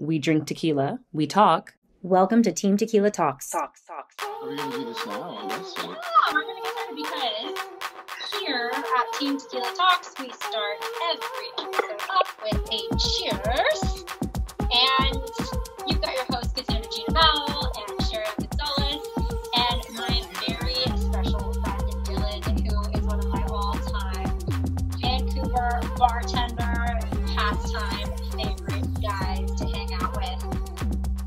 We drink tequila. We talk. Welcome to Team Tequila Talks. Are we going to do this now, I guess? Yeah, we're going to get started because here at Team Tequila Talks, we start every episode off with a cheers. And you've got your host, Cassandra and Sheri Gonzalez, and my very special friend, Dylan, who is one of my all-time Vancouver bartender, pastime favorite guys to hang out with.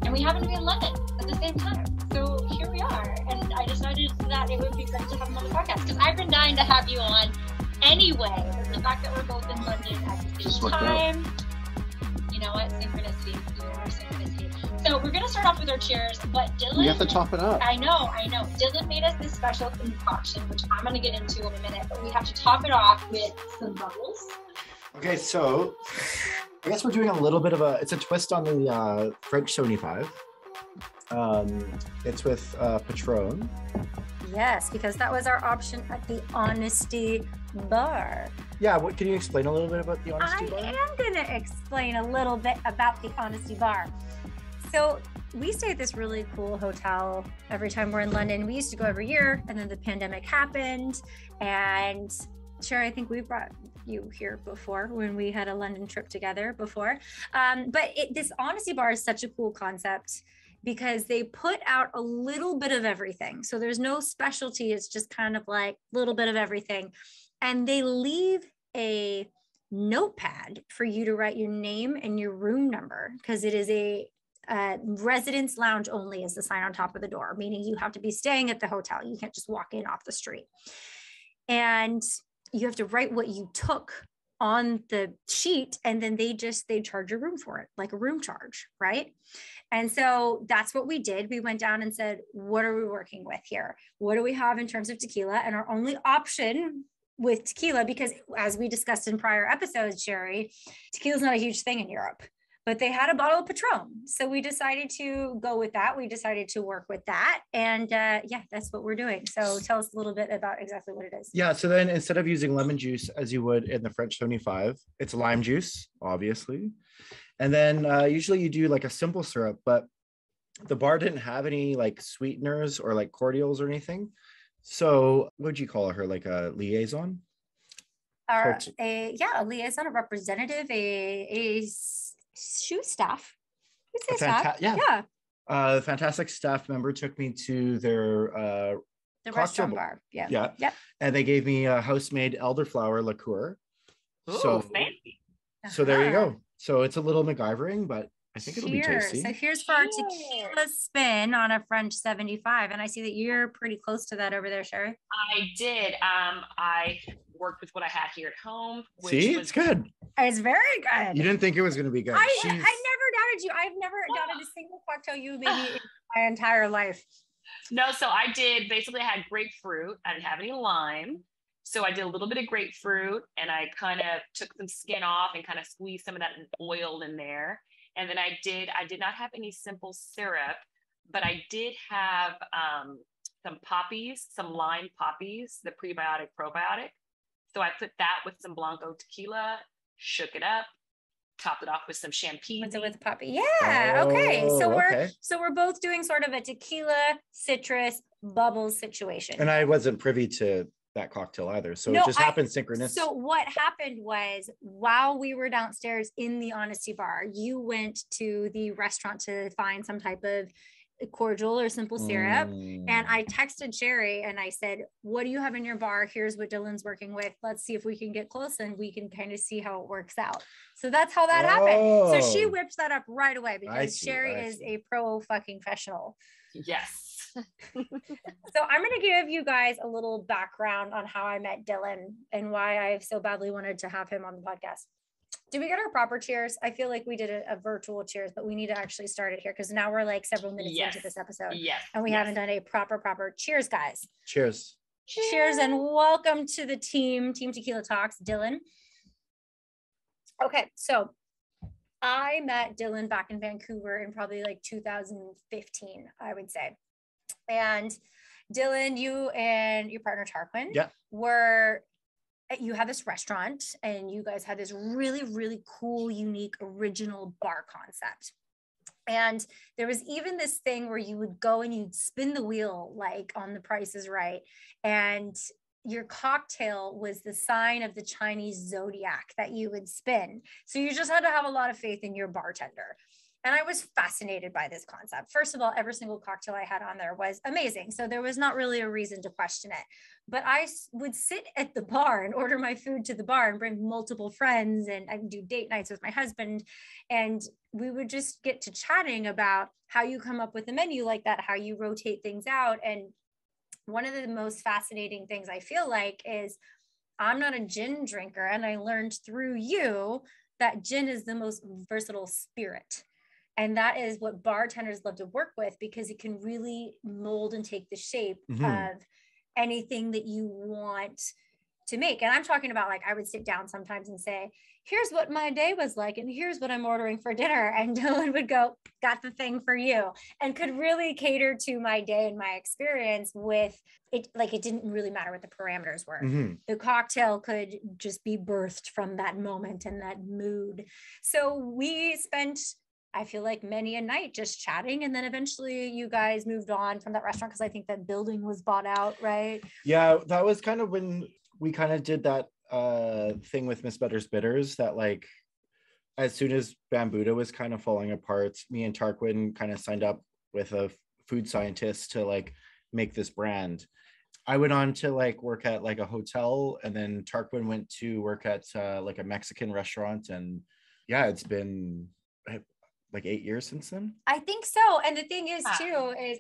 And we happen to be in London at the same time. So here we are. And I decided that it would be great to have him on the podcast because I've been dying to have you on anyway. The fact that we're both in London at the same time. You know what? Synchronicity. You are synchronicity. So we're going to start off with our cheers, but Dylan... We have to top it up. I know. Dylan made us this special concoction, which I'm going to get into in a minute, but we have to top it off with some bubbles. Okay, so I guess we're doing a little bit of it's a twist on the French 75. It's with Patron. Yes, because that was our option at the Honesty Bar. Yeah, what can you explain a little bit about the Honesty Bar? I am going to explain a little bit about the Honesty Bar. So we stay at this really cool hotel every time we're in London. We used to go every year, and then the pandemic happened. And Sheri, I think we brought you here before when we had a London trip together before. But this Honesty Bar is such a cool concept because they put out a little bit of everything. So there's no specialty. It's just kind of like a little bit of everything. And they leave a notepad for you to write your name and your room number because it is a residence lounge only is the sign on top of the door, meaning you have to be staying at the hotel. You can't just walk in off the street. And you have to write what you took on the sheet, and then they charge your room for it, like a room charge, right? And so that's what we did. We went down and said, what are we working with here? What do we have in terms of tequila? And our only option with tequila, because as we discussed in prior episodes, Sheri, tequila is not a huge thing in Europe, but they had a bottle of Patron. So we decided to go with that. We decided to work with that. And yeah, that's what we're doing. So tell us a little bit about exactly what it is. Yeah, so then instead of using lemon juice as you would in the French 75, it's lime juice, obviously. And then usually you do like a simple syrup, but the bar didn't have any like sweeteners or like cordials or anything. So what would you call her? Like a liaison? A liaison, a representative, a shoe staff. Yeah. The fantastic staff member took me to their the restaurant bar. Yeah. And they gave me a house-made elderflower liqueur. Ooh, fancy. So there you go. So it's a little MacGyvering, but I think it'll be tasty. So here's for our tequila spin on a French 75. And I see that you're pretty close to that over there, Sheri. I did. I worked with what I had here at home. It's good. It's very good. You didn't think it was going to be good. I never doubted you. I've never doubted a single cocktail you made me in my entire life. No, so I did. Basically, I had grapefruit. I didn't have any lime. So I did a little bit of grapefruit and I kind of took some skin off and kind of squeezed some of that oil in there. And then I did not have any simple syrup, but I did have some poppies, some lime poppies, the prebiotic, probiotic. So I put that with some Blanco tequila, shook it up, topped it off with some champagne. With the poppy. Yeah. Okay. So we're both doing sort of a tequila, citrus, bubbles situation. And I wasn't privy to that cocktail either. So it just happened synchronous. So what happened was while we were downstairs in the Honesty Bar, you went to the restaurant to find some type of cordial or simple syrup. And I texted Sheri and I said, what do you have in your bar? Here's what Dylan's working with. Let's see if we can get close and we can kind of see how it works out. So that's how that happened. So she whips that up right away because Sheri is a pro fucking professional. Yes. So I'm going to give you guys a little background on how I met Dylan and why I so badly wanted to have him on the podcast. Did we get our proper cheers? I feel like we did a virtual cheers, but we need to actually start it here because now we're like several minutes into this episode. Yes. And we haven't done a proper cheers, guys. Cheers. Cheers and welcome to the Team Tequila Talks, Dylan. Okay, so I met Dylan back in Vancouver in probably like 2015, I would say. And Dylan, you and your partner Tarquin you had this restaurant and you guys had this really, really cool, unique, original bar concept. And there was even this thing where you would go and you'd spin the wheel, like on The Price is Right. And your cocktail was the sign of the Chinese zodiac that you would spin. So you just had to have a lot of faith in your bartender. And I was fascinated by this concept. First of all, every single cocktail I had on there was amazing. So there was not really a reason to question it. But I would sit at the bar and order my food to the bar and bring multiple friends, and I would do date nights with my husband. And we would just get to chatting about how you come up with a menu like that, how you rotate things out. And one of the most fascinating things I feel like is I'm not a gin drinker. And I learned through you that gin is the most versatile spirit. And that is what bartenders love to work with, because it can really mold and take the shape of anything that you want to make. And I'm talking about, like, I would sit down sometimes and say, here's what my day was like, and here's what I'm ordering for dinner. And Dylan would go, got the thing for you, and could really cater to my day and my experience with it. Like, it didn't really matter what the parameters were. The cocktail could just be birthed from that moment and that mood. So we spent, I feel like, many a night just chatting. And then eventually you guys moved on from that restaurant because I think that building was bought out, right? Yeah, that was kind of when we kind of did that thing with Miss Better's Bitters, that like as soon as Bambuda was kind of falling apart, me and Tarquin kind of signed up with a food scientist to like make this brand. I went on to like work at like a hotel, and then Tarquin went to work at like a Mexican restaurant. And yeah, it's been like 8 years since then. I think so. And the thing is too, is,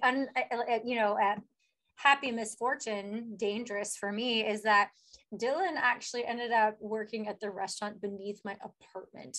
happy misfortune, dangerous for me, is that Dylan actually ended up working at the restaurant beneath my apartment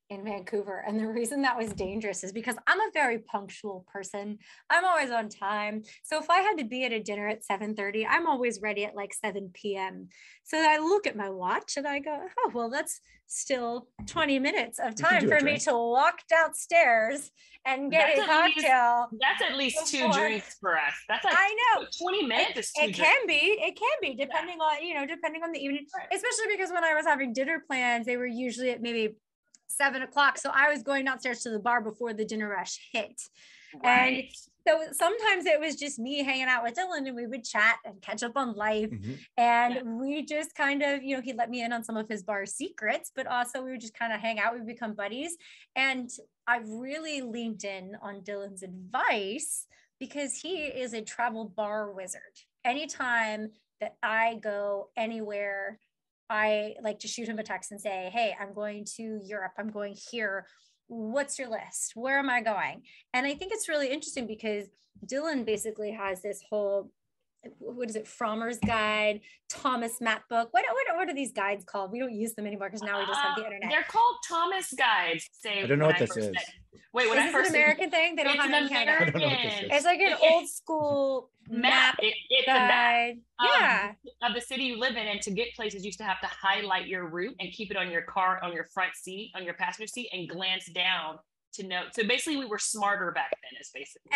in Vancouver. And the reason that was dangerous is because I'm a very punctual person. I'm always on time. So if I had to be at a dinner at 7:30, I'm always ready at like 7 p.m. So I look at my watch and I go, oh, well, that's still 20 minutes of time for me to walk downstairs and get a cocktail. That's at least 2 drinks for us. That's like, I know, 20 minutes is 2 drinks. It can be depending on the evening, especially because when I was having dinner plans, they were usually at maybe 7 o'clock. So I was going downstairs to the bar before the dinner rush hit. Right. And so sometimes it was just me hanging out with Dylan, and we would chat and catch up on life. And we just kind of, he let me in on some of his bar secrets, but also we would just kind of hang out. We'd become buddies. And I've really leaned in on Dylan's advice because he is a travel bar wizard. Anytime that I go anywhere, I like to shoot him a text and say, hey, I'm going to Europe. I'm going here. What's your list? Where am I going? And I think it's really interesting because Dylan basically has this whole, what is it, Frommer's Guide, Thomas Map book. What are these guides called? We don't use them anymore because now we just have the internet. They're called Thomas Guides. I don't know what this is. Wait, when is this an American thing? They don't have it in Canada. I don't know what this is. It's like an old school map. It's guide. a map of the city you live in, and to get places, you used to have to highlight your route and keep it on your car, on your front seat, on your passenger seat, and glance down to know. So basically, we were smarter back then. Is basically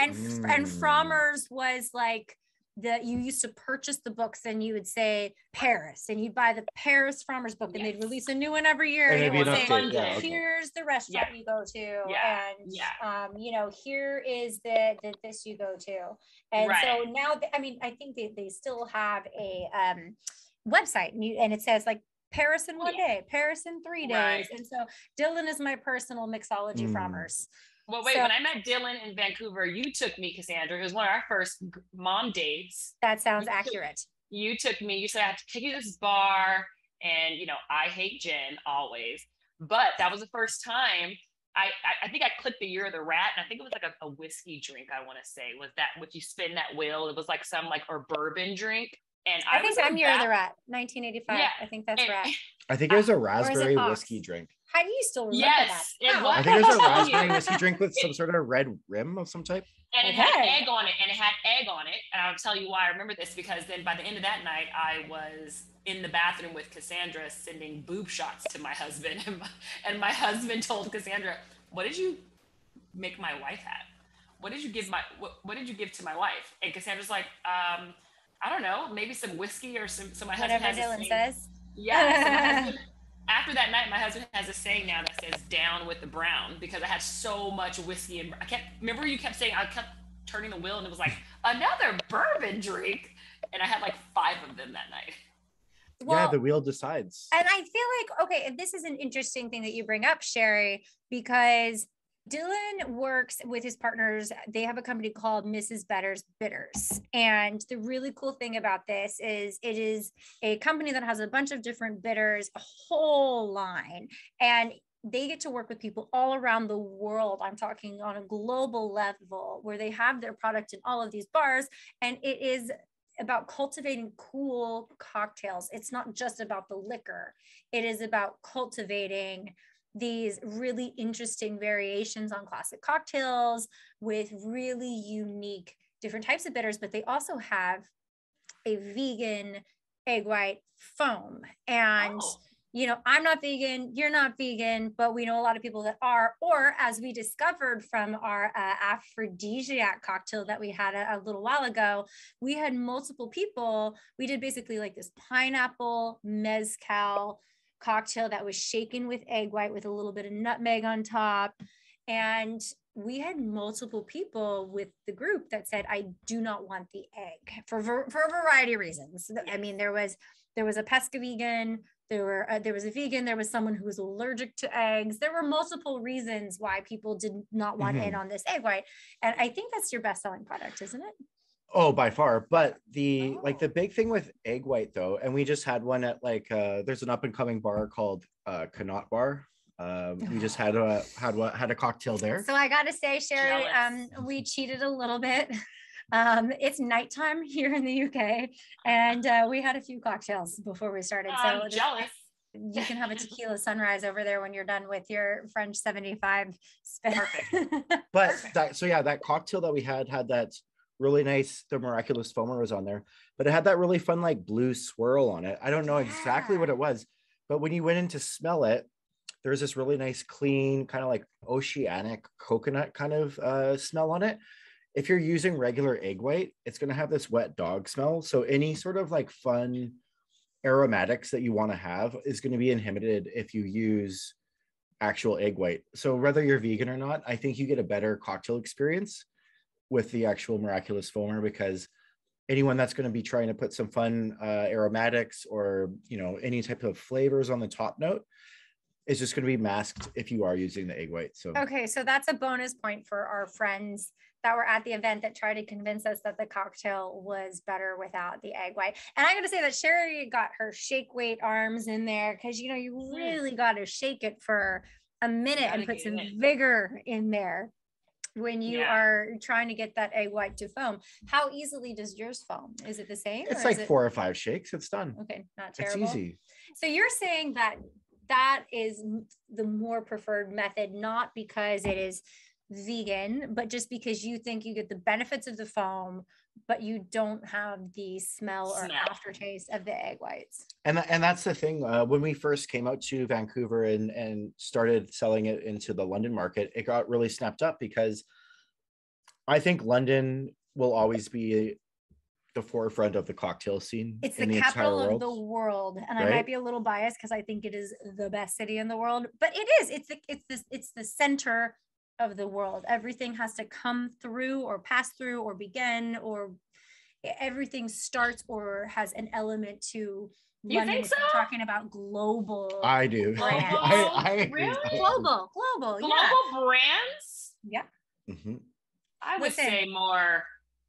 and Frommer's was like. You used to purchase the books and you would say Paris, and you'd buy the Paris Frommer's book, and they'd release a new one every year. And it would say, here's the restaurant you go to. And, here is the this you go to. And so now, I think they still have a website, and it says like Paris in 1 day, Paris in 3 days. And so Dylan is my personal mixology Frommer's. Well, wait, when I met Dylan in Vancouver, you took me, Cassandra. It was one of our first mom dates. That sounds accurate. You took me, you said, I have to take you to this bar. And, I hate gin always. But that was the first time I think I clicked the Year of the Rat. And I think it was like a whiskey drink, I want to say. Was that what you spin that wheel? It was like some or bourbon drink. And I think I'm Year of the Rat, 1985. Yeah. I think that's right. I think it was a raspberry whiskey drink. How do you still remember that? It was. I think it was a raspberry whiskey drink with some sort of red rim of some type. And it had egg on it. And I'll tell you why I remember this, because then by the end of that night, I was in the bathroom with Cassandra sending boob shots to my husband. And my husband told Cassandra, what did you make my wife have? What did you give to my wife? And Cassandra's like, I don't know, maybe some whiskey or some my husband whatever Dylan says. Yeah. after that night, my husband has a saying now that says "down with the brown" because I had so much whiskey and remember you kept saying I kept turning the wheel and it was like another bourbon drink, and I had like 5 of them that night. Well, yeah, the wheel decides. And I feel like, okay, this is an interesting thing that you bring up, Sheri, because Dylan works with his partners. They have a company called Mrs. Better's Bitters. And the really cool thing about this is it is a company that has a bunch of different bitters, a whole line. And they get to work with people all around the world. I'm talking on a global level where they have their product in all of these bars. And it is about cultivating cool cocktails. It's not just about the liquor. It is about cultivating these really interesting variations on classic cocktails with really unique different types of bitters, but they also have a vegan egg white foam. And you know, I'm not vegan, you're not vegan, but we know a lot of people that are, or as we discovered from our aphrodisiac cocktail that we had a little while ago, we had multiple people. We did basically like this pineapple mezcal cocktail that was shaken with egg white with a little bit of nutmeg on top. And we had multiple people with the group that said, I do not want the egg for a variety of reasons. I mean, there was a pesca vegan, there was a vegan, there was someone who was allergic to eggs. There were multiple reasons why people did not want in on this egg white. And I think that's your best selling product, isn't it? Oh, by far. But the big thing with egg white though, and we just had one at there's an up and coming bar called Connaught Bar. We just had a cocktail there. So I gotta say, Sheri, we cheated a little bit. It's nighttime here in the UK, and we had a few cocktails before we started. So I'm jealous. You can have a tequila sunrise over there when you're done with your French 75 spin. Perfect. But that cocktail that we had that really nice, the miraculous foamer was on there, but it had that really fun like blue swirl on it. I don't know exactly what it was, but when you went in to smell it, there's this really nice, clean, kind of like oceanic coconut kind of smell on it. If you're using regular egg white, it's going to have this wet dog smell. So any sort of like fun aromatics that you want to have is going to be inhibited if you use actual egg white. So whether you're vegan or not, I think you get a better cocktail experience with the actual miraculous foamer, because anyone that's going to be trying to put some fun aromatics or, you know, any type of flavors on the top note is just going to be masked if you are using the egg white. So okay, so that's a bonus point for our friends that were at the event that tried to convince us that the cocktail was better without the egg white. And I'm going to say that Sheri got her shake weight arms in there, because you know you really got to shake it for a minute and put some vigor in there when you are trying to get that egg white to foam. How easily does yours foam? Is it the same? It's like 4 or 5 shakes. It's done. Okay, not terrible. It's easy. So you're saying that is the more preferred method, not because it is vegan, but just because you think you get the benefits of the foam, but you don't have the smell or aftertaste of the egg whites. And that's the thing. When we first came out to Vancouver and started selling it into the London market, it got really snapped up, because I think London will always be the forefront of the cocktail scene. It's the capital of the world, and right? I might be a little biased because I think it is the best city in the world, but it is. It's the center of the world. Everything has to come through or pass through or begin, or everything starts or has an element to. You London. Think so? Talking about global. I do. I really? Global, brands. Yeah. Mm-hmm. I would say more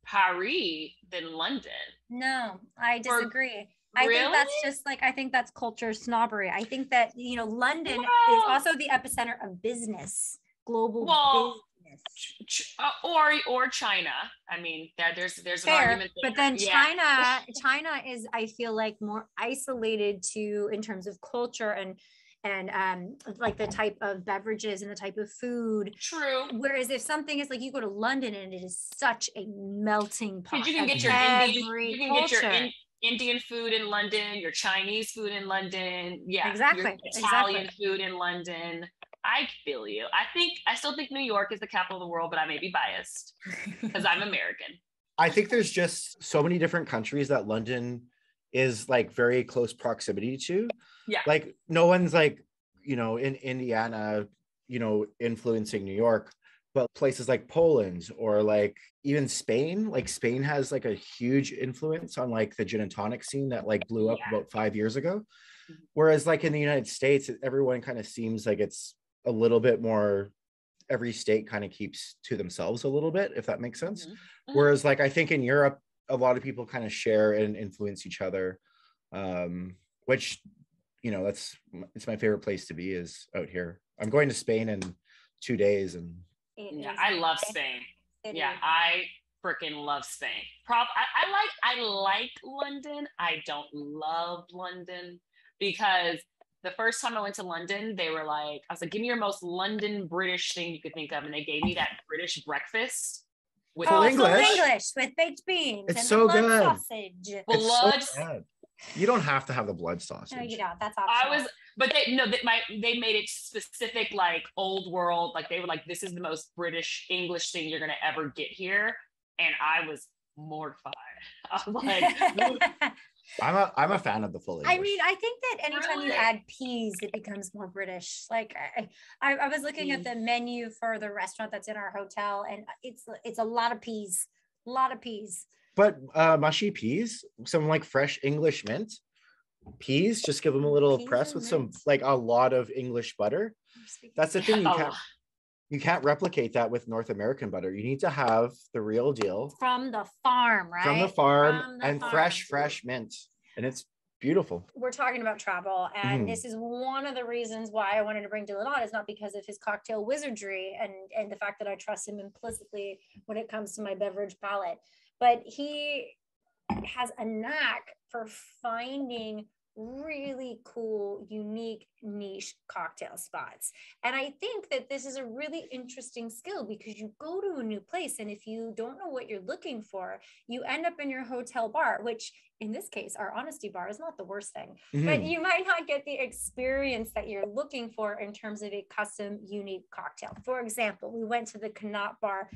Paris than London. No, I disagree. I think that's just like, I think that's culture snobbery. I think that, you know, London is also the epicenter of business, global business. Or China. I mean, there's fair, an argument there. But then China is, I feel like, more isolated to in terms of culture and like the type of beverages and the type of food. True. Whereas if something is like, you go to London and it is such a melting pot. You can get your Indian food in London, your Chinese food in London. Yeah, exactly. Your Italian food in London. I feel you. I still think New York is the capital of the world, but I may be biased because I'm American. I think there's just so many different countries that London is like very close proximity to. Yeah. Like no one's like, you know, in Indiana, you know, influencing New York, but places like Poland or like even Spain, like Spain has like a huge influence on like the gin and tonic scene that like blew up about 5 years ago. Whereas like in the United States, everyone kind of seems like it's a little bit more, every state kind of keeps to themselves a little bit, if that makes sense. Whereas like I think in Europe, a lot of people kind of share and influence each other, which, you know, it's my favorite place to be is out here. I'm going to Spain in 2 days, and yeah, I love Spain. Yeah, I freaking love Spain. I like London. I don't love London because the first time I went to London, they were like, I was like, give me your most London British thing you could think of, and they gave me that British breakfast with Full English. with baked beans It's and so blood good. sausage. blood. It's so good. You don't have to have the blood sausage. No, you don't. That's optional. But they made it specific, like old world. Like they were like, this is the most British English thing you're gonna ever get here, and I was mortified. I was like, I'm a fan of the full English. I mean, I think that anytime you add peas, it becomes more British. Like I was looking at the menu for the restaurant that's in our hotel, and it's a lot of peas, But mushy peas, some like fresh English mint peas, just give them a little press with some like a lot of English butter. That's the thing, you can't replicate that with North American butter. You need to have the real deal from the farm, right? From the farm and fresh mint, and it's beautiful. We're talking about travel, and this is one of the reasons why I wanted to bring Dylan on. Is not because of his cocktail wizardry and the fact that I trust him implicitly when it comes to my beverage palate, but he has a knack for finding really cool, unique, niche cocktail spots. And I think that this is a really interesting skill because you go to a new place, and if you don't know what you're looking for, you end up in your hotel bar, which in this case, our Honesty Bar is not the worst thing, but you might not get the experience that you're looking for in terms of a custom, unique cocktail. For example, we went to the Cant Bar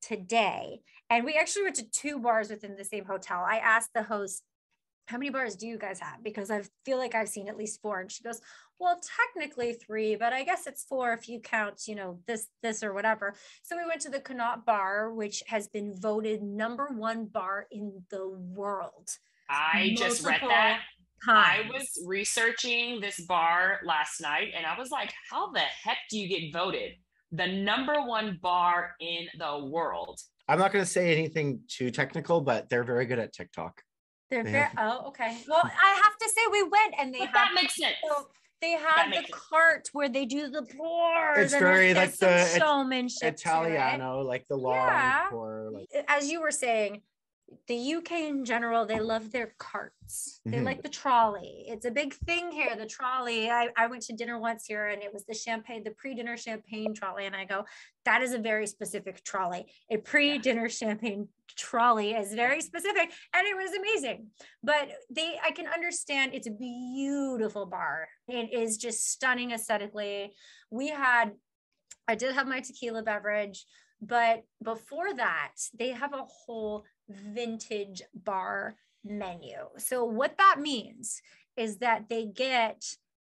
today, and we actually went to 2 bars within the same hotel. I asked the host, how many bars do you guys have? Because I feel like I've seen at least 4. And she goes, well, technically 3, but I guess it's 4 if you count, you know, this or whatever. So we went to the Connaught Bar, which has been voted #1 bar in the world. I just read that. I was researching this bar last night, and I was like, how the heck do you get voted the #1 bar in the world? I'm not going to say anything too technical, but they're very good at TikTok. Okay. Well, I have to say we went, and that makes sense. So they have the cart where they do the pours. It's very like the showmanship Italiano, like the long pour. Like. As you were saying, the UK in general, they love their carts. They like the trolley. It's a big thing here, the trolley. I went to dinner once here, and it was the pre-dinner champagne trolley. And I go, that is a very specific trolley. A pre-dinner champagne trolley is very specific, and it was amazing. But I can understand, it's a beautiful bar. It is just stunning aesthetically. I did have my tequila beverage, but before that, they have a whole vintage bar menu. So what that means is that they get,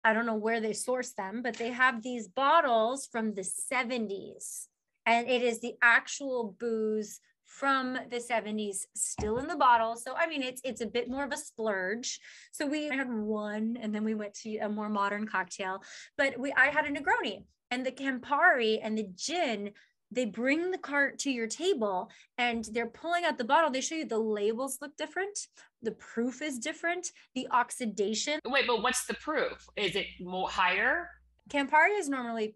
I don't know where they source them, but they have these bottles from the 70s, and it is the actual booze from the 70s still in the bottle. So I mean, it's a bit more of a splurge. So we had one, and then we went to a more modern cocktail, but I had a Negroni, and the Campari and the gin, they bring the cart to your table, and they're pulling out the bottle. They show you the labels look different. The proof is different. The oxidation. Wait, but what's the proof? Is it more higher? Campari is normally,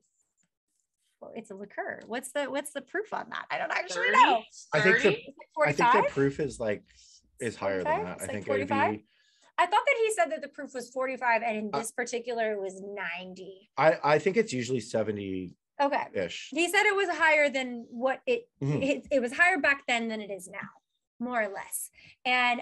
it's a liqueur. What's the proof on that? I don't actually 30? know. I think the proof is higher 45? than that. It's I like think it would 45? be. I thought that he said that the proof was 45, and in this particular, it was 90. I think it's usually 70. Okay. Ish. He said it was higher than what it was higher back then than it is now, more or less. And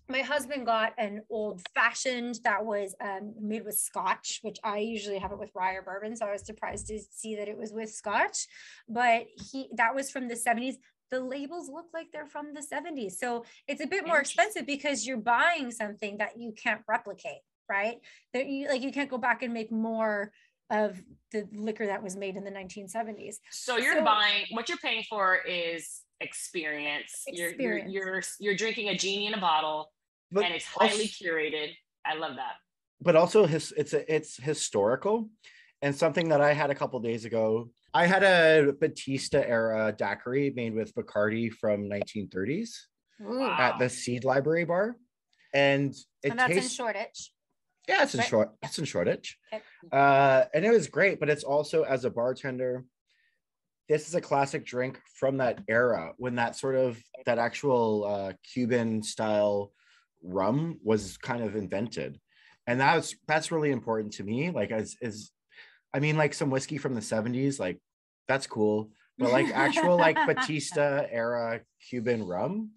my husband got an old fashioned that was made with Scotch, which I usually have it with rye or bourbon. So I was surprised to see that it was with Scotch, but that was from the 70s. the labels look like they're from the 70s. So it's a bit more expensive because you're buying something that you can't replicate, right? That you can't go back and make more of the liquor that was made in the 1970s. So you're buying, what you're paying for is experience. You're drinking a genie in a bottle, and it's highly curated. I love that. But also it's historical, and something that I had a couple days ago. I had a Batista era daiquiri made with Bacardi from 1930s at the Seed Library bar, and that's in Shoreditch. Yeah, it's in It's in Shoreditch, and it was great. But it's also, as a bartender, this is a classic drink from that era when that actual Cuban style rum was kind of invented, and that's really important to me. Like like some whiskey from the 70s, like that's cool, but like actual like Batista era Cuban rum,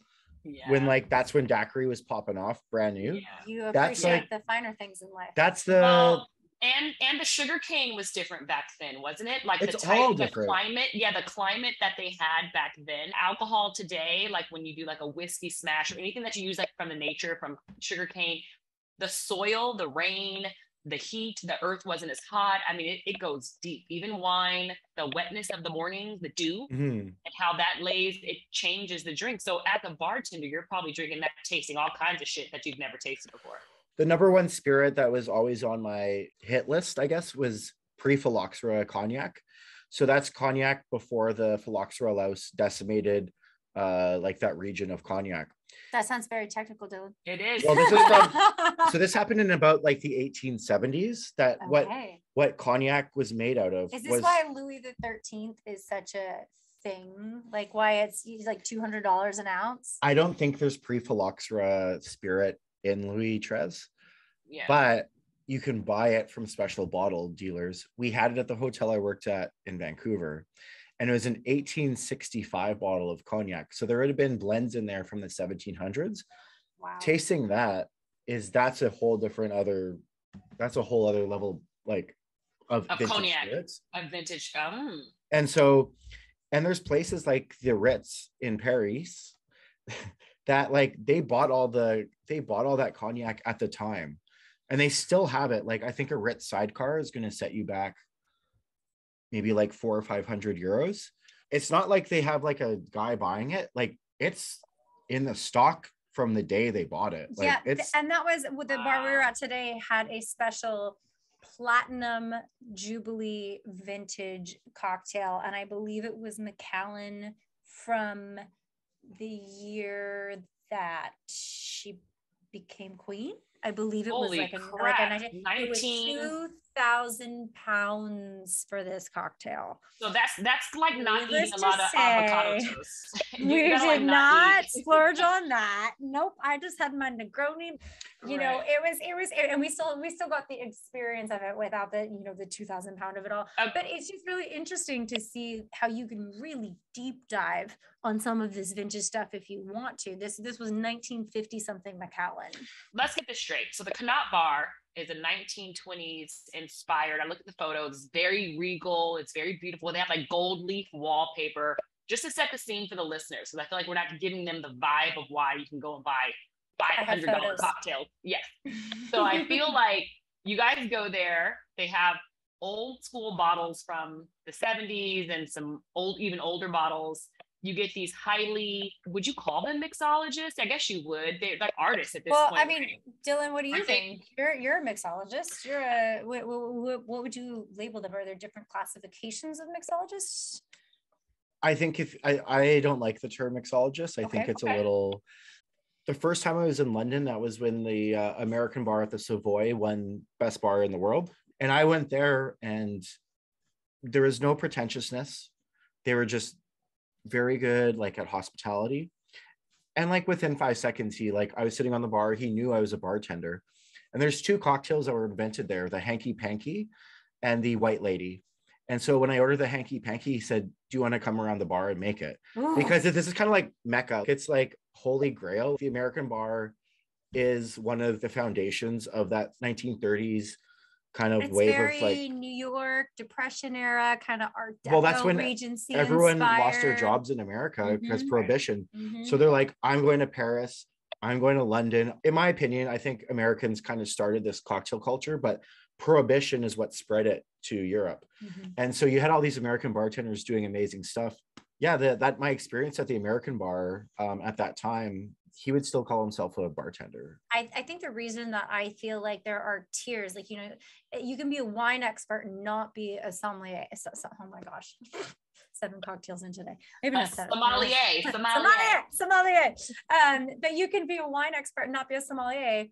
when like that's when daiquiri was popping off brand new. You appreciate the finer things in life. That's and the sugar cane was different back then, wasn't it? Like it's the climate, the climate that they had back then. Alcohol today, like when you do like a whiskey smash or anything that you use like from the nature, from sugar cane, the soil, the rain, the heat, the earth wasn't as hot. I mean, it goes deep. Even wine, the wetness of the mornings, the dew, and how that lays, it changes the drink. So as a bartender, you're probably drinking that, tasting all kinds of shit that you've never tasted before. The number one spirit that was always on my hit list, I guess, was pre-phylloxera cognac. So that's cognac before the phylloxera louse decimated like that region of cognac. That sounds very technical, Dylan. It is. Well, this is so this happened in about like the 1870s. That what cognac was made out of. Is this why Louis the 13th is such a thing? Like why it's like $200 an ounce? I don't think there's pre-phylloxera spirit in Louis XIII, but you can buy it from special bottle dealers. We had it at the hotel I worked at in Vancouver, and it was an 1865 bottle of cognac. So there would have been blends in there from the 1700s. Wow. Tasting that's a whole other level, like of cognac, spirits. of vintage. And there's places like the Ritz in Paris that like they bought all that cognac at the time, and they still have it. Like I think a Ritz sidecar is going to set you back maybe like 400 or 500 euros. It's not like they have like a guy buying it. Like it's in the stock from the day they bought it. Like, and that was with the bar we were at today, had a special platinum Jubilee vintage cocktail, and I believe it was Macallan from the year that she became queen. I believe it was like it was 2,000 pounds for this cocktail. So that's like not eating a lot of avocado toast. We did not splurge on that. Nope. I just had my Negroni. You know, it was, and we still got the experience of it without the, the 2,000 pound of it all. But it's just really interesting to see how you can really deep dive on some of this vintage stuff if you want to. This was 1950 something Macallan. Let's get this straight. So the Canutt bar is a 1920s inspired. I look at the photos, it's very regal, it's very beautiful. They have like gold leaf wallpaper just to set the scene for the listeners, because I feel like we're not giving them the vibe of why you can go and buy $500 cocktails. Yes. So I feel like you guys go there, they have old school bottles from the 70s and some even older bottles. You get these highly, would you call them mixologists? I guess you would. They're like artists at this point. Well, I mean, Dylan, what do you think? You're a mixologist. What would you label them? Are there different classifications of mixologists? I think I don't like the term mixologist. I think it's a little. The first time I was in London, that was when the American bar at the Savoy won Best Bar in the World. And I went there and there was no pretentiousness. They were just very good, like at hospitality. And like within 5 seconds, I was sitting on the bar. He knew I was a bartender. And there's two cocktails that were invented there, the Hanky Panky and the White Lady. And so when I ordered the Hanky Panky, he said, do you want to come around the bar and make it? Ooh. Because this is kind of like Mecca. It's like Holy Grail. The American bar is one of the foundations of that 1930s kind of It's wave very of like, New York Depression era kind of Art Deco, well, that's when Regency everyone lost their inspired. jobs in America because Mhm. prohibition. Mhm. So they're like, I'm going to Paris, I'm going to London. In my opinion, I think Americans kind of started this cocktail culture, but prohibition is what spread it to Europe. Mhm. And so you had all these American bartenders doing amazing stuff. Yeah, that my experience at the American bar at that time, he would still call himself a bartender. I think the reason that I feel like there are tiers, like, you know, you can be a wine expert and not be a sommelier. Oh my gosh. 7 cocktails in today. Maybe not 7. Sommelier. But you can be a wine expert and not be a sommelier.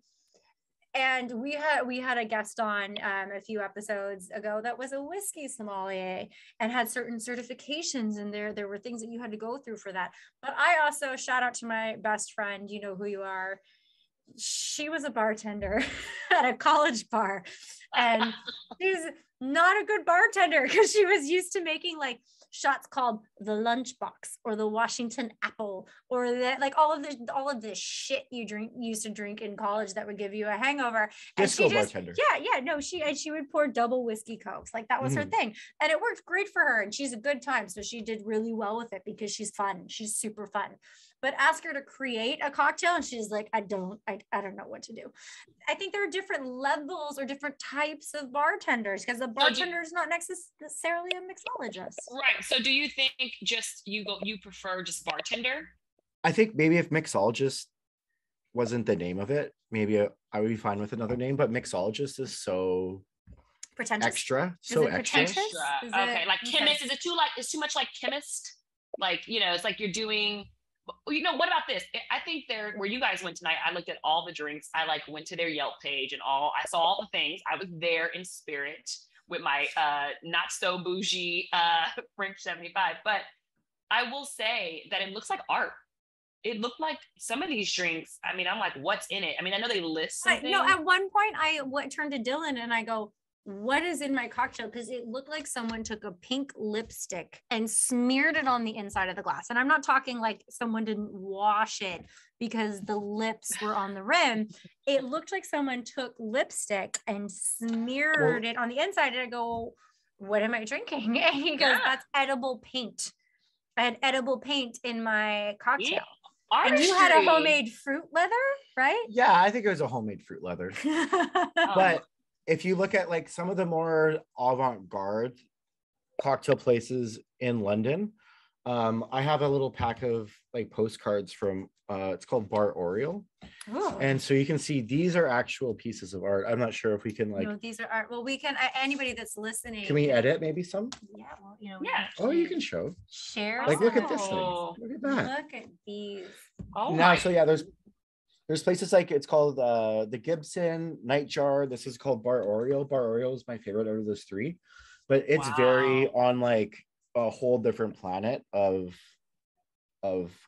And we had a guest on a few episodes ago that was a whiskey sommelier and had certain certifications, and there were things that you had to go through for that. But I also, shout out to my best friend, you know who you are. She was a bartender at a college bar, and she's not a good bartender because she was used to making like shots called the lunchbox or the Washington apple or that, like all of this shit you used to drink in college that would give you a hangover. And Disco bartender. She would pour double whiskey cokes, like that was her thing, and it worked great for her, and she's a good time, so she did really well with it because she's super fun. But ask her to create a cocktail and she's like, I don't know what to do. I think there are different levels or different types of bartenders because the bartender is not necessarily a mixologist. Right. So do you think just you prefer just bartender? I think maybe if mixologist wasn't the name of it, maybe I would be fine with another name, but mixologist is so pretentious. Extra. Okay. Like chemist, is it it's too much like chemist? Like, you know, it's like you're doing, you know, what about this? I think where you guys went tonight, I looked at all the drinks. I like went to their Yelp page and I saw all the things. I was there in spirit with my not so bougie French 75. But I will say that it looks like art. It looked like some of these drinks. I mean, I'm like, what's in it? I mean, I know they list something. No, at one point I turned to Dylan and I go, what is in my cocktail? Because it looked like someone took a pink lipstick and smeared it on the inside of the glass. And I'm not talking like someone didn't wash it because the lips were on the rim. It looked like someone took lipstick and smeared it on the inside. And I go, what am I drinking? And he goes, that's edible paint. I had edible paint in my cocktail. Yeah. And you had a homemade fruit leather, right? Yeah, I think it was a homemade fruit leather. But if you look at like some of the more avant-garde cocktail places in London, I have a little pack of like postcards from it's called Bar Oriole. Ooh. And so you can see these are actual pieces of art. I'm not sure if we can like. No, these are art. Well, we can. Anybody that's listening. Can we edit maybe some? Yeah. Well, you know. Yeah. Oh, you can show. Share. Like, look at this thing. Look at that. Look at these. Oh. Now, so yeah, there's places like it's called the Gibson, Nightjar. This is called Bar Oriole. Bar Oriole is my favorite out of those three, but it's very on like a whole different planet of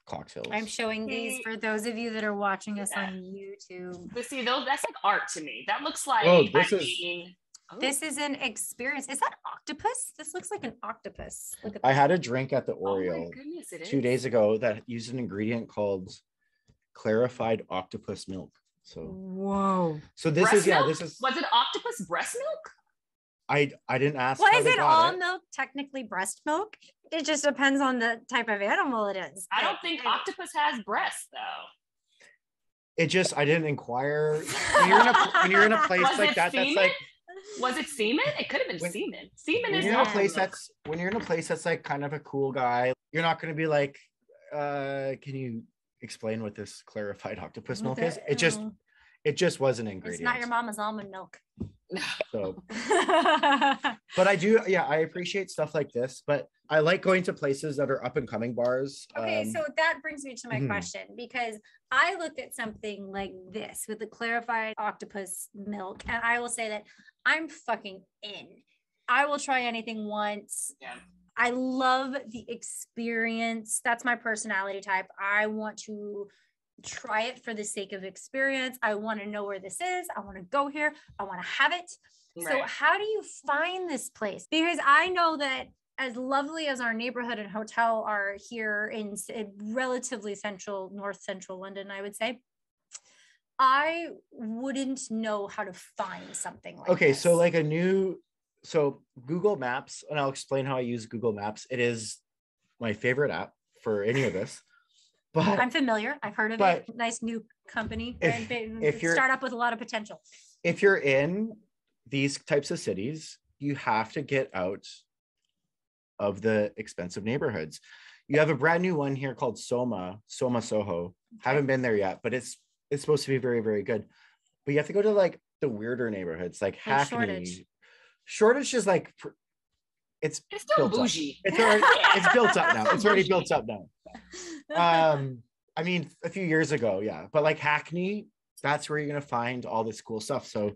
cocktails. I'm showing these for those of you that are watching us on YouTube. But see, that's like art to me. That looks like this is an experience. Is that octopus? This looks like an octopus. Look at I had a drink at the Oriole oh my goodness, it 2 is. days ago that used an ingredient called clarified octopus milk. So whoa. So this breast is milk? this is was it octopus breast milk? I didn't ask. Well, is it all milk technically breast milk? It just depends on the type of animal it is. I don't think octopus has breasts though. It just I didn't inquire. When you're in a place like that, semen? that's like. Was it semen? It could have been semen. Semen is when you're in a place that's like kind of a cool guy, you're not going to be like, can you explain what this clarified octopus milk is? It just was an ingredient. It's not your mama's almond milk. So, but I do, I appreciate stuff like this, but I like going to places that are up and coming bars. Okay, so that brings me to my question, because I looked at something like this with the clarified octopus milk, and I will say that I'm fucking in. I will try anything once. Yeah. I love the experience. That's my personality type. I want to try it for the sake of experience. I want to know where this is. I want to go here. I want to have it. Right. So how do you find this place? Because I know that as lovely as our neighborhood and hotel are here in relatively north central London, I would say, I wouldn't know how to find something like Okay, this. so like so Google Maps, and I'll explain how I use Google Maps. It is my favorite app for any of this. But I'm familiar. I've heard of it. Nice new company. If you're startup with a lot of potential. If you're in these types of cities, you have to get out of the expensive neighborhoods. You have a brand new one here called Soma Soho. Okay. Haven't been there yet, but it's supposed to be very, very good. But you have to go to like the weirder neighborhoods, like Hackney. Shoreditch is like it's still bougie. It's built up now. It's already built up now. I mean, a few years ago, yeah. But like Hackney, that's where you're gonna find all this cool stuff. So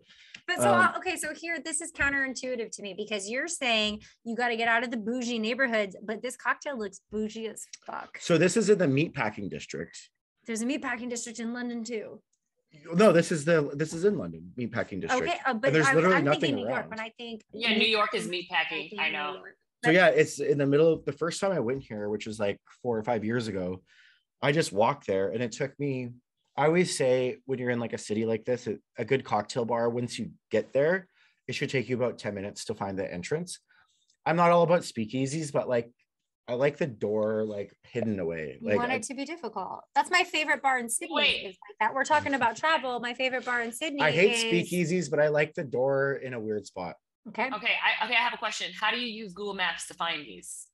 okay, so here this is counterintuitive to me because you're saying you got to get out of the bougie neighborhoods, but this cocktail looks bougie as fuck. So this is in the meatpacking district. There's a meatpacking district in London too. No, this is in London, meatpacking district. Okay, but and there's literally I'm nothing thinking New around. York, when I think New York is meatpacking. I know. So yeah, it's in the middle of the first time I went here, which was like 4 or 5 years ago. I just walked there, and it took me. I always say when you're in like a city like this, a good cocktail bar, once you get there, it should take you about 10 minutes to find the entrance. I'm not all about speakeasies, but like I like the door like hidden away. You want it to be difficult. That's my favorite bar in Sydney. Is like that. We're talking about travel. My favorite bar in Sydney. I hate speakeasies, but I like the door in a weird spot. Okay. I have a question. How do you use Google Maps to find these?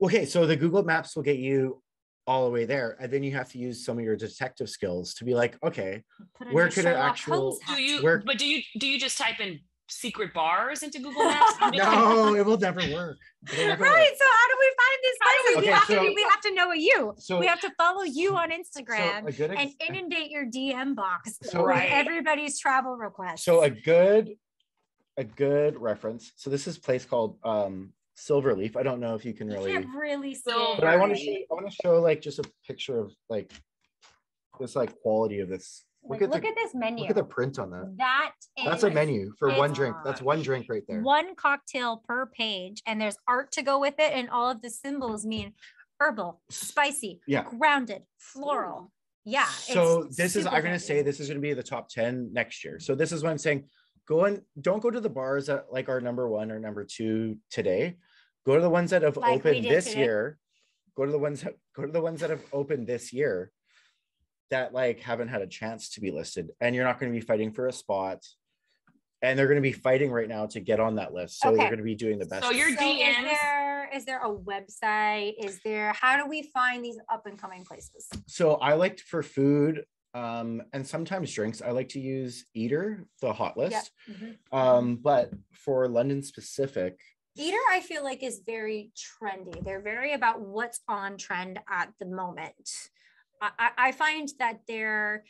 Okay, so the Google Maps will get you all the way there, and then you have to use some of your detective skills to be like, okay, where could an actual do you just type in secret bars into Google Maps? No, it will never work. Right. So how do we find these places? We have to know you. So we have to follow you on Instagram and inundate your DM box with everybody's travel requests. So a good reference. So this is a place called Silverleaf. I don't know if you can really. You can't really see it. But I want to show like just a picture of like this like quality of this. Look at this menu. Look at the print on that. That's a menu for one drink. That's one drink right there. One cocktail per page, and there's art to go with it, and all of the symbols mean herbal, spicy, grounded, floral. Yeah. So I'm going to say this is going to be the top 10 next year. So this is what I'm saying. Don't go to the bars that like are number 1 or number 2 today. Go to the ones that have opened this year. Go to the ones that have opened this year that like haven't had a chance to be listed, and you're not going to be fighting for a spot, and they're going to be fighting right now to get on that list. So they're going to be doing the best. So your DMs. Is there a website? How do we find these up and coming places? So I liked for food. And sometimes drinks, I like to use Eater, the hot list. But for London specific, Eater, I feel like is very trendy. They're very about what's on trend at the moment. I find that their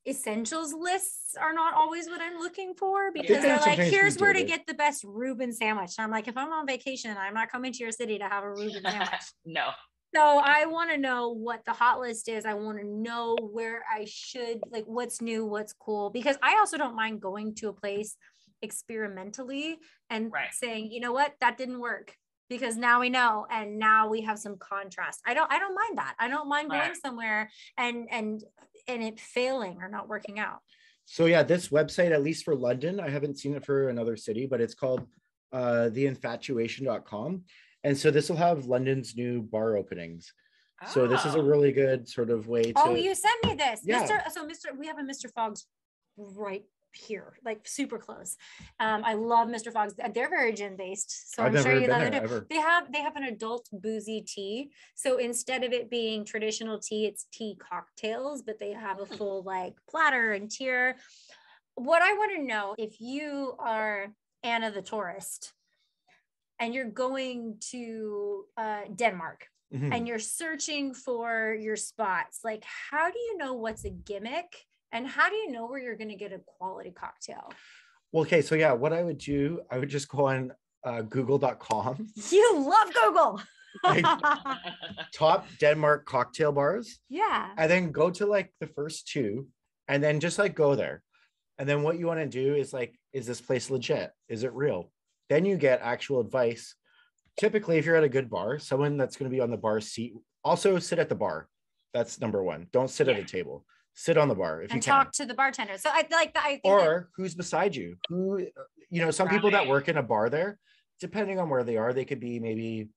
essentials lists are not always what I'm looking for, because they're like, here's where to get the best Reuben sandwich. And I'm like, if I'm on vacation, I'm not coming to your city to have a Reuben sandwich. No. So I want to know what the hot list is. I want to know where I should, like, what's new, what's cool, because I also don't mind going to a place experimentally and saying, you know what, that didn't work, because now we know, and now we have some contrast. I don't mind that. I don't mind going somewhere and it failing or not working out. So yeah, this website, at least for London, I haven't seen it for another city, but it's called theinfatuation.com. And so this will have London's new bar openings. So this is a really good sort of way to. Oh, you sent me this. Yeah. We have a Mr. Fogg's right here, like super close. I love Mr. Fogg's. They're very gin based. So I'm sure you love it. They have an adult boozy tea. So instead of it being traditional tea, it's tea cocktails, but they have a full like platter and tier. What I want to know, if you are Anna the tourist and you're going to Denmark, and you're searching for your spots, like, how do you know what's a gimmick, and how do you know where you're going to get a quality cocktail? Well, okay, so yeah, what I would do, I would just go on google.com. You love Google. Like, top Denmark cocktail bars. Yeah. And then go to like the first 2, and then just like go there. And then what you want to do is like, is this place legit? Is it real? Then you get actual advice. Typically, if you're at a good bar, someone that's going to be on the bar seat, also sit at the bar. That's number 1. Don't sit at a table. sit on the bar if you and can. talk to the bartender. So I like that. I think Or who's beside you? Who, some people that Right. work in a bar there, depending on where they are, they could be maybe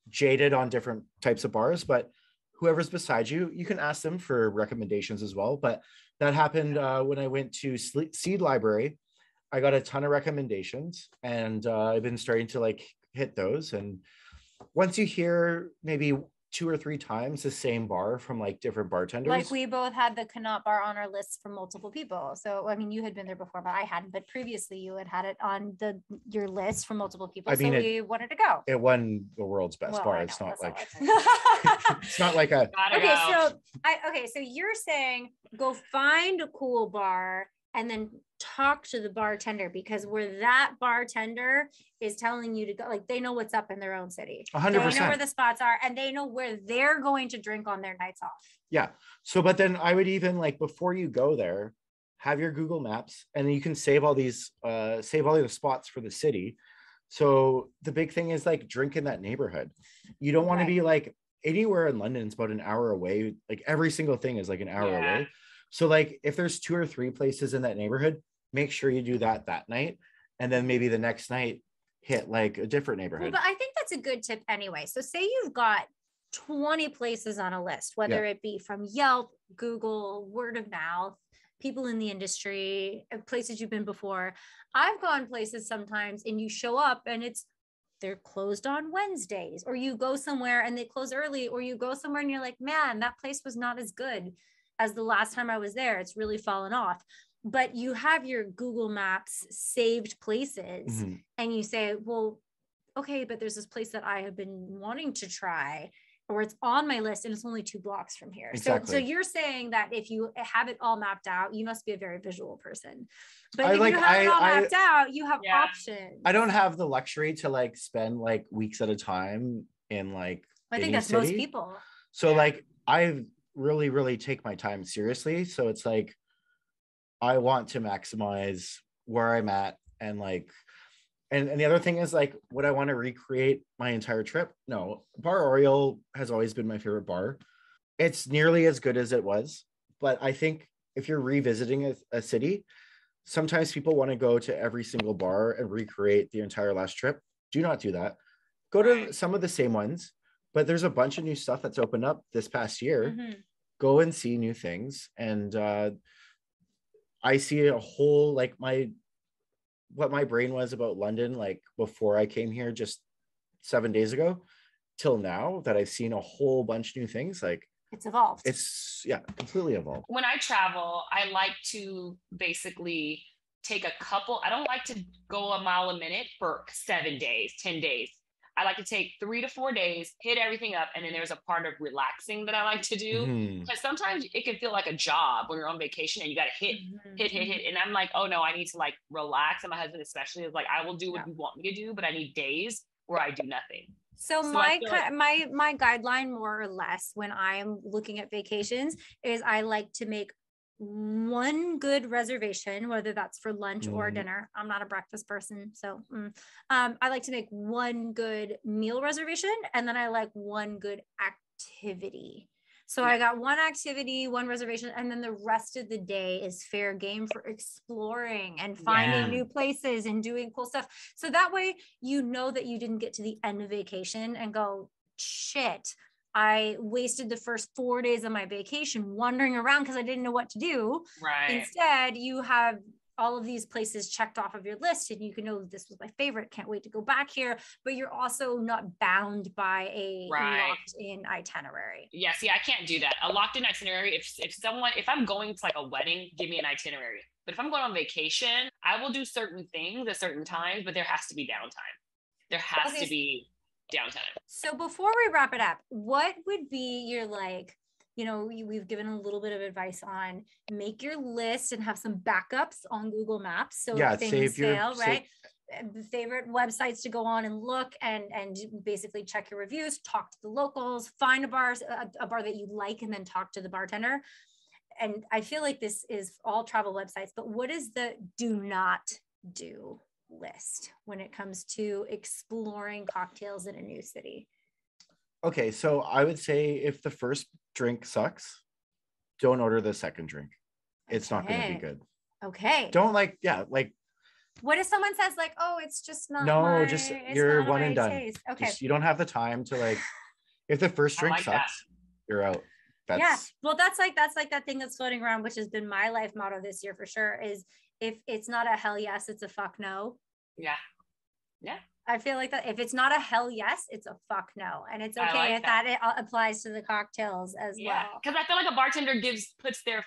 jaded on different types of bars, but whoever's beside you, you can ask them for recommendations as well. But that happened when I went to Seed Library. I got a ton of recommendations, and I've been starting to like hit those. And once you hear maybe 2 or 3 times the same bar from like different bartenders, like we both had the Cant Bar on our list from multiple people. So I mean, you had been there before, but I hadn't. But previously, you had it on your list from multiple people. I mean, so we wanted to go. it won the world's best Well, bar. I It's know, not that's like not it's not like a Gotta Okay, go. so you're saying go find a cool bar and then talk to the bartender, because where that bartender is telling you to go, like they know what's up in their own city. 100%. They know where the spots are, and they know where they're going to drink on their nights off. Yeah. So, but then I would even like before you go there, have your Google Maps, and you can save all the spots for the city. So the big thing is like drink in that neighborhood. You don't want to be like anywhere in London. It's about an hour away. Like every single thing is like an hour away. So like if there's 2 or 3 places in that neighborhood, make sure you do that night, and then maybe the next night hit like a different neighborhood. Well, but I think that's a good tip anyway. So say you've got 20 places on a list, whether it be from Yelp, Google, word of mouth, people in the industry, places you've been before. I've gone places sometimes and you show up and they're closed on Wednesdays, or you go somewhere and they close early, or you go somewhere and you're like, man, that place was not as good as the last time I was there. It's really fallen off. But you have your Google Maps saved places, and you say, well, okay, but there's this place that I have been wanting to try, or it's on my list and it's only 2 blocks from here. Exactly. So you're saying that if you have it all mapped out, you must be a very visual person. But if like- you have it all mapped out, you have Yeah. options. I don't have the luxury to like spend like weeks at a time in like I think any that's most city. people. So like I really, really take my time seriously. So it's like I want to maximize where I'm at, and like and the other thing is like, would I want to recreate my entire trip? No. Bar Oriole has always been my favorite bar. It's nearly as good as it was, but I think if you're revisiting a city, sometimes people want to go to every single bar and recreate the entire last trip. Do not do that. Go to some of the same ones, but there's a bunch of new stuff that's opened up this past year. Go and see new things. And I see a whole, like what my brain was about London, like before I came here just 7 days ago till now, that I've seen a whole bunch of new things. Like It's evolved. it's completely evolved. When I travel, I like to basically take I don't like to go a mile a minute for 7 days, 10 days. I like to take 3 to 4 days, hit everything up, and then there's a part of relaxing that I like to do. Because sometimes it can feel like a job when you're on vacation and you got to hit. And I'm like, oh no, I need to like relax. And my husband especially is like, I will do what you want me to do, but I need days where I do nothing. So my guideline, more or less, when I'm looking at vacations, is I like to make one good reservation, whether that's for lunch or dinner. I'm not a breakfast person, so I like to make one good meal reservation, and then I like one good activity. So I got one activity, one reservation, and then the rest of the day is fair game for exploring and finding new places and doing cool stuff. So that way, you know that you didn't get to the end of vacation and go, shit, I wasted the first 4 days of my vacation wandering around because I didn't know what to do. Right. Instead, you have all of these places checked off of your list, and you can know this was my favorite, can't wait to go back here, but you're also not bound by a locked in itinerary. Yeah, see, I can't do that. A locked in itinerary, if I'm going to like a wedding, give me an itinerary. But if I'm going on vacation, I will do certain things at certain times, but there has to be downtime. There has to be downtime. So before we wrap it up, what would be your we've given a little bit of advice on make your list and have some backups on Google Maps. So if things fail, right? The favorite websites to go on and look and basically check your reviews, talk to the locals, find a bar that you like, and then talk to the bartender. And I feel like this is all travel websites, but what is the do not do list when it comes to exploring cocktails in a new city? Okay, so I would say if the first drink sucks, don't order the second drink. It's not going to be Okay. good. Okay. Don't like What if someone says like, oh, it's just not just it's you're not one my and done. taste. Okay. Just, you don't have the time to like, if the first I drink like that. sucks, you're out. That's Yeah. Well, that's like that thing that's floating around, which has been my life motto this year for sure, is if it's not a hell yes, it's a fuck no. Yeah. Yeah. I feel like that if it's not a hell yes, it's a fuck no. And it's I okay like if that it applies to the cocktails as Yeah. well. Because I feel like a bartender puts their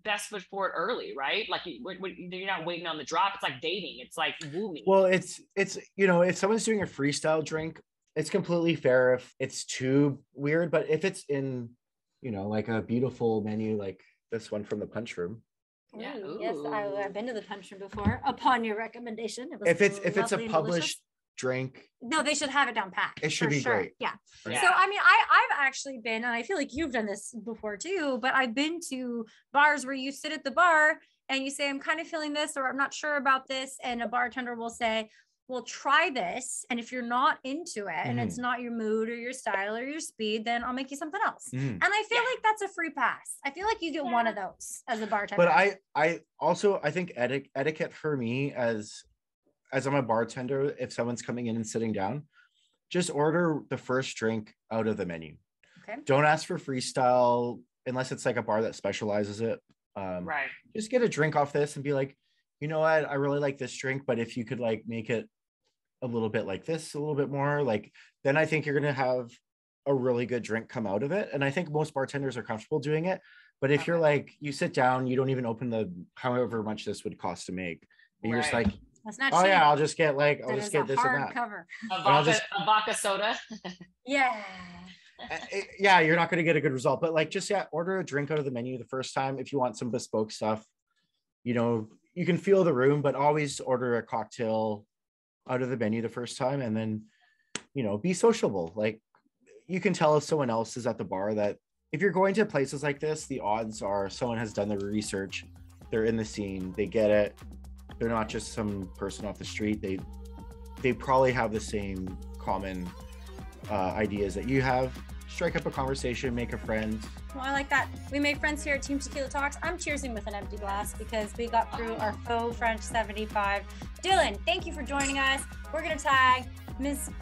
best foot forward early, right? Like you're not waiting on the drop. It's like dating. It's like woo me. Well, it's if someone's doing a freestyle drink, it's completely fair if it's too weird. But if it's in, like a beautiful menu like this one from the Punch Room. Yeah. Ooh, yes, Ooh. I've been to the Punch Room before upon your recommendation. It was If it's a lovely and published delicious. drink, No, they should have it down pat. it should for be sure. great. Yeah. Yeah. So I mean, I've actually been, and I feel like you've done this before too, but I've been to bars where you sit at the bar and you say, I'm kind of feeling this, or I'm not sure about this. And a bartender will say, well, try this. And if you're not into it and it's not your mood or your style or your speed, then I'll make you something else. And I feel like that's a free pass. I feel like you get one of those as a bartender. But I think etiquette for me as I'm a bartender, if someone's coming in and sitting down, just order the first drink out of the menu. Okay. Don't ask for freestyle unless it's like a bar that specializes it. Right. Just get a drink off this and be like, you know what, I really like this drink, but if you could like make it a little bit like this, a little bit more like, then I think you're going to have a really good drink come out of it. And I think most bartenders are comfortable doing it. But if you're like, you sit down, you don't even open the, however much this would cost to make. And you're just like, that's not oh cheap. yeah, I'll just get That this is and a that. hard cover. A vodka soda. Yeah. Yeah, you're not going to get a good result, but like, just order a drink out of the menu the first time. If you want some bespoke stuff, you can feel the room, but always order a cocktail out of the menu the first time. And then, be sociable. Like, you can tell if someone else is at the bar that if you're going to places like this, the odds are someone has done their research. They're in the scene. They get it. They're not just some person off the street. They probably have the same common ideas that you have. Strike up a conversation, make a friend. Well, I like that. We make friends here at Team Tequila Talks. I'm cheersing with an empty glass because we got through our faux French 75. Dylan, thank you for joining us. We're going to tag Mrs.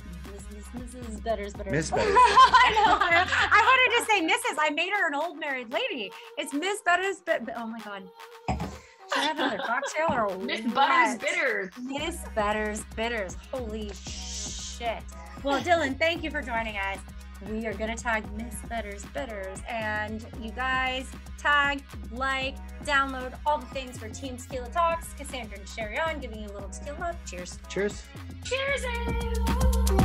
Betters. Miss Betters. I know. I wanted to say Mrs. I made her an old married lady. It's Miss Betters. Oh my God. Should I have another cocktail or Miss what? Butters Bitters. Miss Betters Bitters. Holy shit. Well, Dylan, thank you for joining us. We are going to tag Miss Betters Bitters, and you guys tag, like, download all the things for Team Tequila Talks. Cassandra and Sheri on, giving you a little tequila love. Cheers. Cheers. Cheers.